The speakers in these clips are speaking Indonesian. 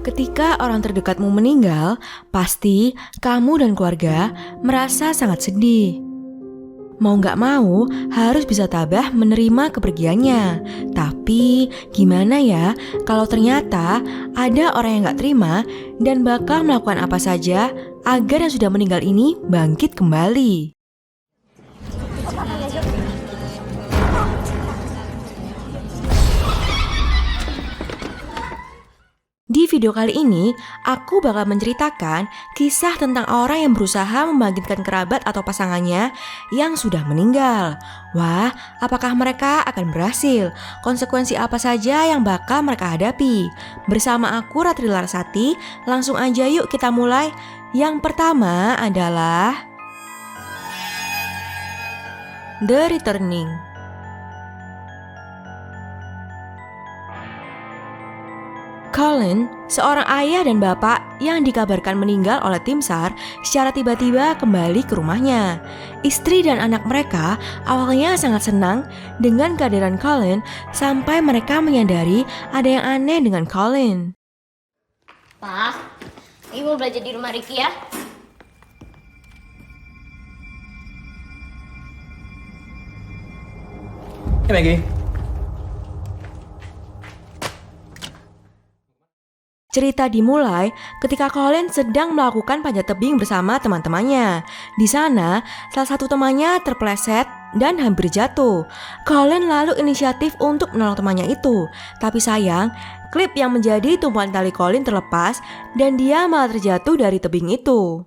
Ketika orang terdekatmu meninggal, pasti kamu dan keluarga merasa sangat sedih. Mau gak mau, harus bisa tabah menerima kepergiannya. Tapi gimana ya kalau ternyata ada orang yang gak terima dan bakal melakukan apa saja agar yang sudah meninggal ini bangkit kembali. Di video kali ini, aku bakal menceritakan kisah tentang orang yang berusaha membangkitkan kerabat atau pasangannya yang sudah meninggal. Wah, apakah mereka akan berhasil? Konsekuensi apa saja yang bakal mereka hadapi? Bersama aku, Ratri Larsati, langsung aja yuk kita mulai. Yang pertama adalah The Returning. Colin, seorang ayah dan bapak yang dikabarkan meninggal oleh tim SAR, secara tiba-tiba kembali ke rumahnya. Istri dan anak mereka awalnya sangat senang dengan kehadiran Colin sampai mereka menyadari ada yang aneh dengan Colin. Pak, Ibu belajar di rumah Ricky ya. Hey Maggie. Cerita dimulai ketika Colin sedang melakukan panjat tebing bersama teman-temannya. Di sana, salah satu temannya terpeleset dan hampir jatuh. Colin lalu inisiatif untuk menolong temannya itu. Tapi sayang, klip yang menjadi tumpuan tali Colin terlepas dan dia malah terjatuh dari tebing itu.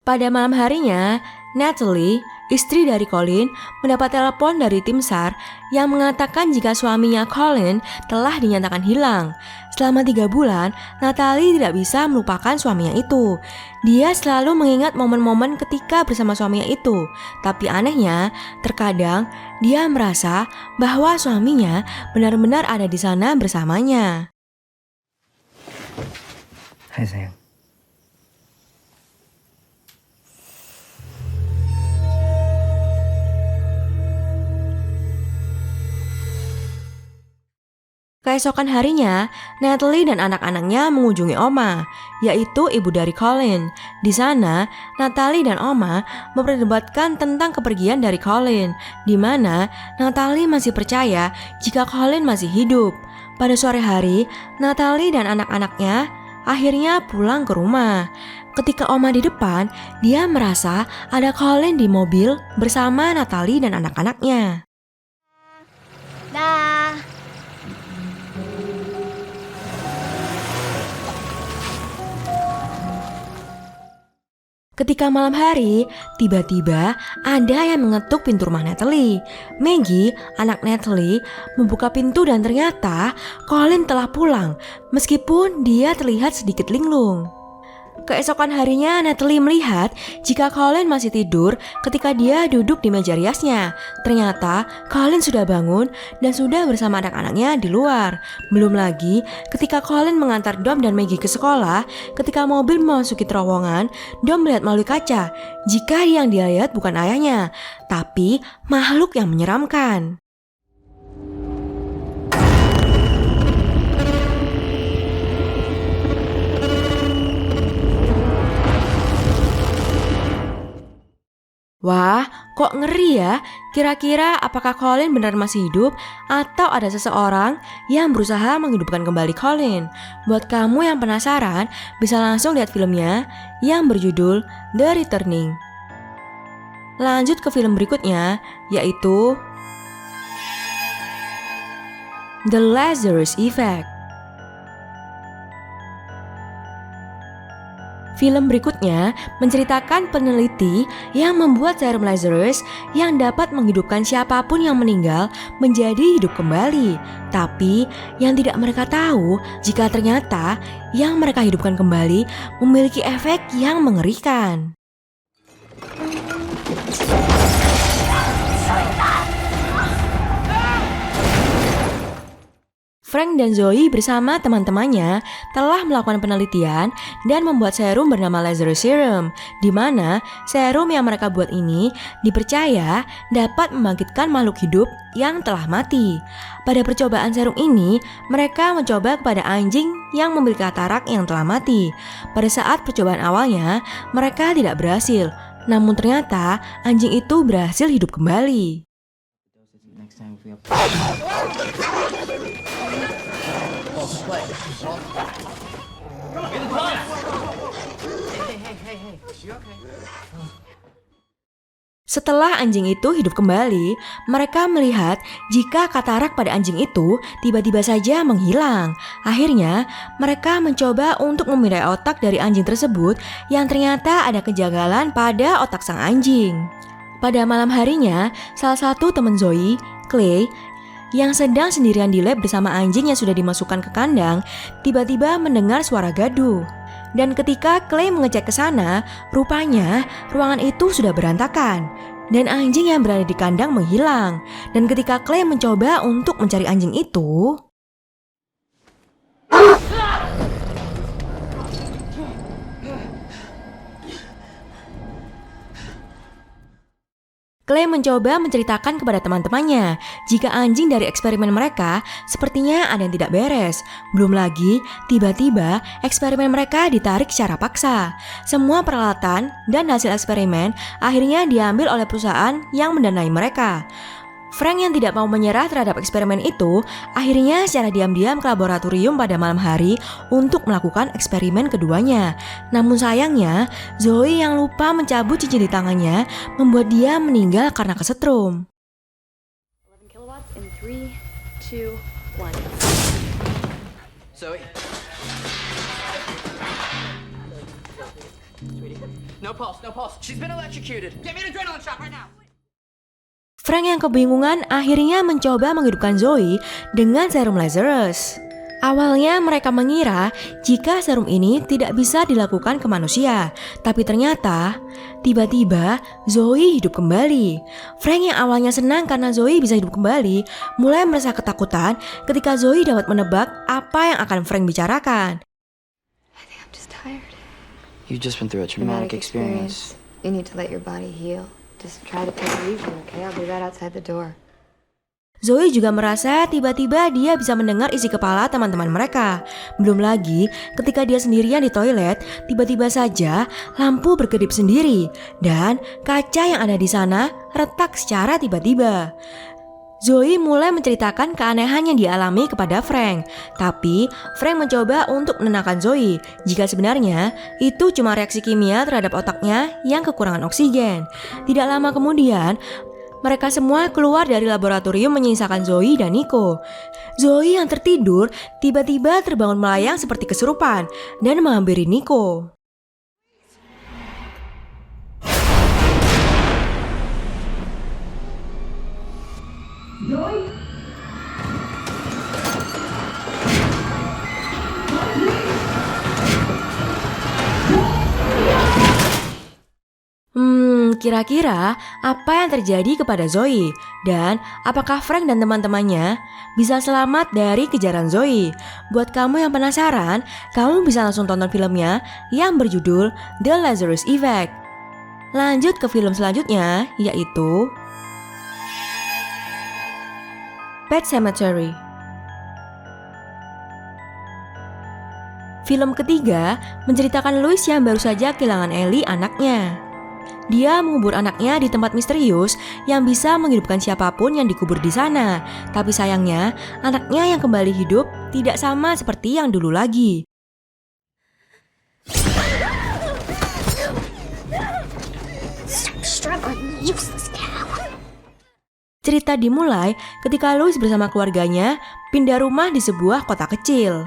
Pada malam harinya, Natalie, istri dari Colin, mendapat telepon dari tim SAR yang mengatakan jika suaminya Colin telah dinyatakan hilang. Selama 3 bulan, Natalie tidak bisa melupakan suaminya itu. Dia selalu mengingat momen-momen ketika bersama suaminya itu. Tapi anehnya, terkadang dia merasa bahwa suaminya benar-benar ada di sana bersamanya. Hai sayang. Keesokan harinya, Natalie dan anak-anaknya mengunjungi Oma, yaitu ibu dari Colin. Di sana, Natalie dan Oma memperdebatkan tentang kepergian dari Colin, di mana Natalie masih percaya jika Colin masih hidup. Pada sore hari, Natalie dan anak-anaknya akhirnya pulang ke rumah. Ketika Oma di depan, dia merasa ada Colin di mobil bersama Natalie dan anak-anaknya. Dah. Ketika malam hari, tiba-tiba ada yang mengetuk pintu rumah Natalie. Maggie, anak Natalie, membuka pintu dan ternyata Colin telah pulang, meskipun dia terlihat sedikit linglung. Keesokan harinya, Natalie melihat jika Colin masih tidur ketika dia duduk di meja riasnya. Ternyata Colin sudah bangun dan sudah bersama anak-anaknya di luar. Belum lagi ketika Colin mengantar Dom dan Maggie ke sekolah, ketika mobil memasuki terowongan, Dom melihat melalui kaca jika yang dia lihat bukan ayahnya, tapi makhluk yang menyeramkan. Wah, kok ngeri ya? Kira-kira apakah Colin benar masih hidup atau ada seseorang yang berusaha menghidupkan kembali Colin? Buat kamu yang penasaran, bisa langsung lihat filmnya yang berjudul The Returning. Lanjut ke film berikutnya, yaitu The Lazarus Effect. Film berikutnya menceritakan peneliti yang membuat serum Lazarus yang dapat menghidupkan siapapun yang meninggal menjadi hidup kembali. Tapi yang tidak mereka tahu jika ternyata yang mereka hidupkan kembali memiliki efek yang mengerikan. Frank dan Zoe bersama teman-temannya telah melakukan penelitian dan membuat serum bernama Lazarus Serum, di mana serum yang mereka buat ini dipercaya dapat membangkitkan makhluk hidup yang telah mati. Pada percobaan serum ini, mereka mencoba kepada anjing yang memiliki katarak yang telah mati. Pada saat percobaan awalnya, mereka tidak berhasil, namun ternyata anjing itu berhasil hidup kembali. Setelah anjing itu hidup kembali, mereka melihat jika katarak pada anjing itu tiba-tiba saja menghilang. Akhirnya, mereka mencoba untuk memindai otak dari anjing tersebut yang ternyata ada kejanggalan pada otak sang anjing. Pada malam harinya, salah satu teman Zoe, Clay, yang sedang sendirian di lab bersama anjing yang sudah dimasukkan ke kandang, tiba-tiba mendengar suara gaduh. Dan ketika Clay mengecek ke sana, rupanya ruangan itu sudah berantakan. Dan anjing yang berada di kandang menghilang. Dan ketika Clay mencoba untuk mencari anjing itu, Clay mencoba menceritakan kepada teman-temannya jika anjing dari eksperimen mereka sepertinya ada yang tidak beres. Belum lagi, tiba-tiba eksperimen mereka ditarik secara paksa. Semua peralatan dan hasil eksperimen akhirnya diambil oleh perusahaan yang mendanai mereka. Frank yang tidak mau menyerah terhadap eksperimen itu akhirnya secara diam-diam ke laboratorium pada malam hari untuk melakukan eksperimen keduanya. Namun sayangnya, Zoe yang lupa mencabut cincin di tangannya membuat dia meninggal karena kesetrum. 11 kilowatts in 3, 2, 1. Zoe. Sweetie. No pulse, no pulse. She's been electrocuted. Get me an adrenaline shot right now. Frank yang kebingungan akhirnya mencoba menghidupkan Zoe dengan serum Lazarus. Awalnya mereka mengira jika serum ini tidak bisa dilakukan ke manusia, tapi ternyata tiba-tiba Zoe hidup kembali. Frank yang awalnya senang karena Zoe bisa hidup kembali, mulai merasa ketakutan ketika Zoe dapat menebak apa yang akan Frank bicarakan. I think I'm just tired. You've just been through a traumatic experience. You need to let your body heal. Just try to take it easy, okay? I'll be right outside the door. Zoe juga merasa tiba-tiba dia bisa mendengar isi kepala teman-teman mereka. Belum lagi ketika dia sendirian di toilet, tiba-tiba saja lampu berkedip sendiri dan kaca yang ada di sana retak secara tiba-tiba. Zoe mulai menceritakan keanehan yang dialami kepada Frank, tapi Frank mencoba untuk menenangkan Zoe jika sebenarnya itu cuma reaksi kimia terhadap otaknya yang kekurangan oksigen. Tidak lama kemudian, mereka semua keluar dari laboratorium menyisakan Zoe dan Nico. Zoe yang tertidur tiba-tiba terbangun melayang seperti kesurupan dan menghampiri Nico. Kira-kira apa yang terjadi kepada Zoe? Dan apakah Frank dan teman-temannya bisa selamat dari kejaran Zoe? Buat kamu yang penasaran, kamu bisa langsung tonton filmnya yang berjudul The Lazarus Effect. Lanjut ke film selanjutnya, yaitu Pet Sematary. Film ketiga menceritakan Louis yang baru saja kehilangan Ellie, anaknya. Dia mengubur anaknya di tempat misterius yang bisa menghidupkan siapapun yang dikubur di sana. Tapi sayangnya, anaknya yang kembali hidup tidak sama seperti yang dulu lagi. Cerita dimulai ketika Louis bersama keluarganya pindah rumah di sebuah kota kecil.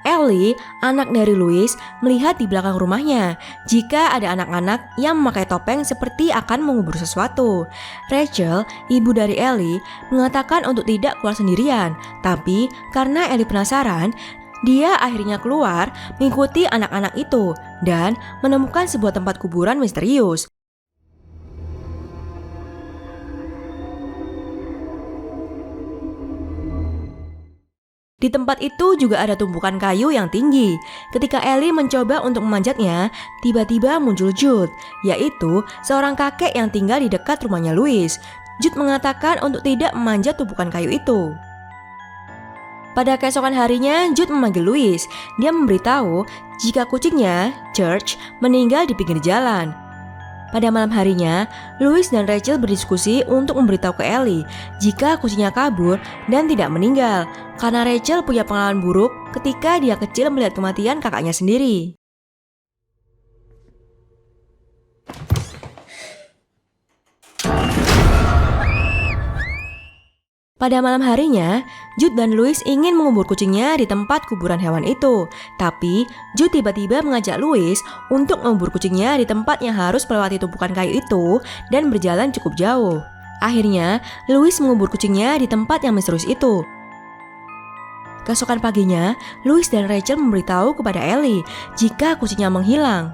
Ellie, anak dari Louis, melihat di belakang rumahnya jika ada anak-anak yang memakai topeng seperti akan mengubur sesuatu. Rachel, ibu dari Ellie, mengatakan untuk tidak keluar sendirian, tapi karena Ellie penasaran, dia akhirnya keluar mengikuti anak-anak itu dan menemukan sebuah tempat kuburan misterius. Di tempat itu juga ada tumpukan kayu yang tinggi. Ketika Ellie mencoba untuk memanjatnya, tiba-tiba muncul Jude, yaitu seorang kakek yang tinggal di dekat rumahnya Louis. Jude mengatakan untuk tidak memanjat tumpukan kayu itu. Pada keesokan harinya, Jude memanggil Louis. Dia memberitahu jika kucingnya, Church, meninggal di pinggir jalan. Pada malam harinya, Louis dan Rachel berdiskusi untuk memberitahu ke Ellie jika kucingnya kabur dan tidak meninggal, karena Rachel punya pengalaman buruk ketika dia kecil melihat kematian kakaknya sendiri. Pada malam harinya, Jude dan Louis ingin mengubur kucingnya di tempat kuburan hewan itu. Tapi, Jude tiba-tiba mengajak Louis untuk mengubur kucingnya di tempat yang harus melewati tumpukan kayu itu dan berjalan cukup jauh. Akhirnya, Louis mengubur kucingnya di tempat yang misterius itu. Keesokan paginya, Louis dan Rachel memberitahu kepada Ellie jika kucingnya menghilang.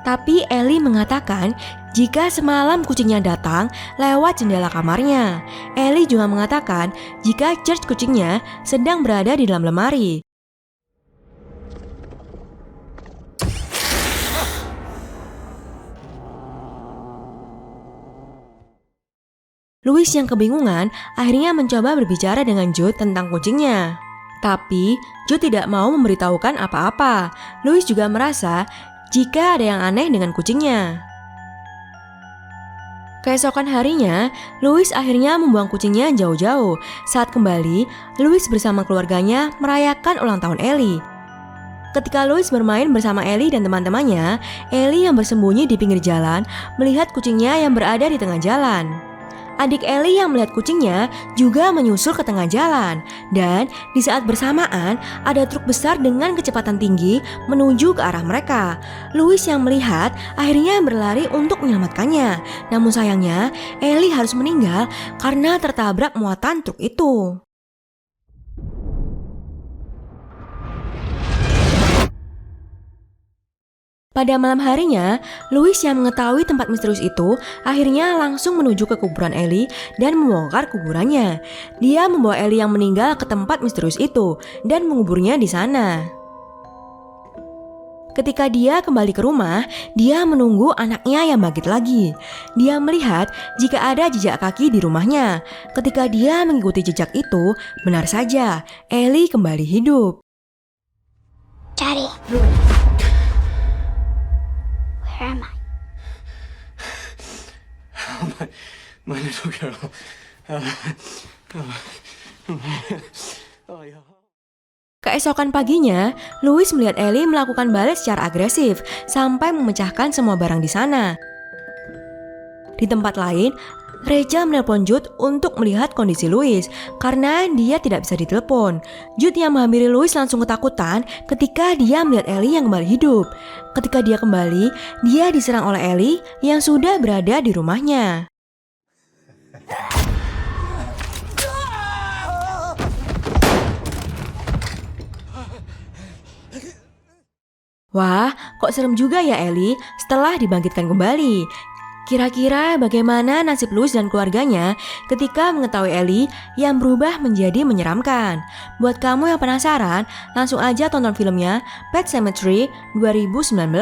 Tapi Ellie mengatakan jika semalam kucingnya datang lewat jendela kamarnya. Ellie juga mengatakan jika Church kucingnya sedang berada di dalam lemari. Louis yang kebingungan akhirnya mencoba berbicara dengan Jude tentang kucingnya. Tapi Jude tidak mau memberitahukan apa-apa. Louis juga merasa jika ada yang aneh dengan kucingnya. Keesokan harinya, Louis akhirnya membuang kucingnya jauh-jauh. Saat kembali, Louis bersama keluarganya merayakan ulang tahun Ellie. Ketika Louis bermain bersama Ellie dan teman-temannya, Ellie yang bersembunyi di pinggir jalan melihat kucingnya yang berada di tengah jalan. Adik Ellie yang melihat kucingnya juga menyusul ke tengah jalan. Dan di saat bersamaan ada truk besar dengan kecepatan tinggi menuju ke arah mereka. Louis yang melihat akhirnya berlari untuk menyelamatkannya. Namun sayangnya Ellie harus meninggal karena tertabrak muatan truk itu. Pada malam harinya, Louis yang mengetahui tempat misterius itu akhirnya langsung menuju ke kuburan Ellie dan membongkar kuburannya. Dia membawa Ellie yang meninggal ke tempat misterius itu dan menguburnya di sana. Ketika dia kembali ke rumah, dia menunggu anaknya yang bangkit lagi. Dia melihat jika ada jejak kaki di rumahnya. Ketika dia mengikuti jejak itu, benar saja, Ellie kembali hidup. Daddy. Where am I? My little girl. Keesokan paginya, Louis melihat Ellie melakukan balet secara agresif sampai memecahkan semua barang di sana. Di tempat lain, Rachel menelpon Jude untuk melihat kondisi Louis karena dia tidak bisa ditelepon. Jude yang menghampiri Louis langsung ketakutan ketika dia melihat Ellie yang kembali hidup. Ketika dia kembali, dia diserang oleh Ellie yang sudah berada di rumahnya. Wah, kok serem juga ya Ellie setelah dibangkitkan kembali. Kira-kira bagaimana nasib Louis dan keluarganya ketika mengetahui Ellie yang berubah menjadi menyeramkan? Buat kamu yang penasaran, langsung aja tonton filmnya Pet Sematary 2019.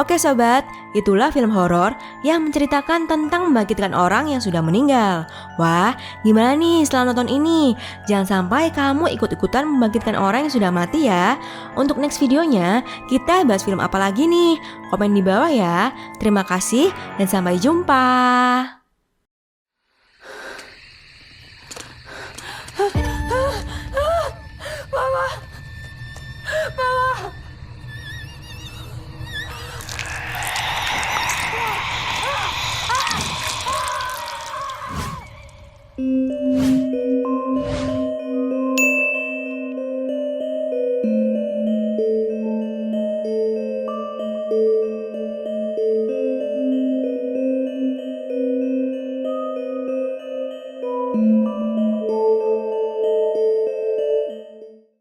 Oke sobat, itulah film horor yang menceritakan tentang membangkitkan orang yang sudah meninggal. Wah, gimana nih setelah nonton ini? Jangan sampai kamu ikut-ikutan membangkitkan orang yang sudah mati ya. Untuk next videonya, kita bahas film apa lagi nih? Komen di bawah ya. Terima kasih dan sampai jumpa. Mama.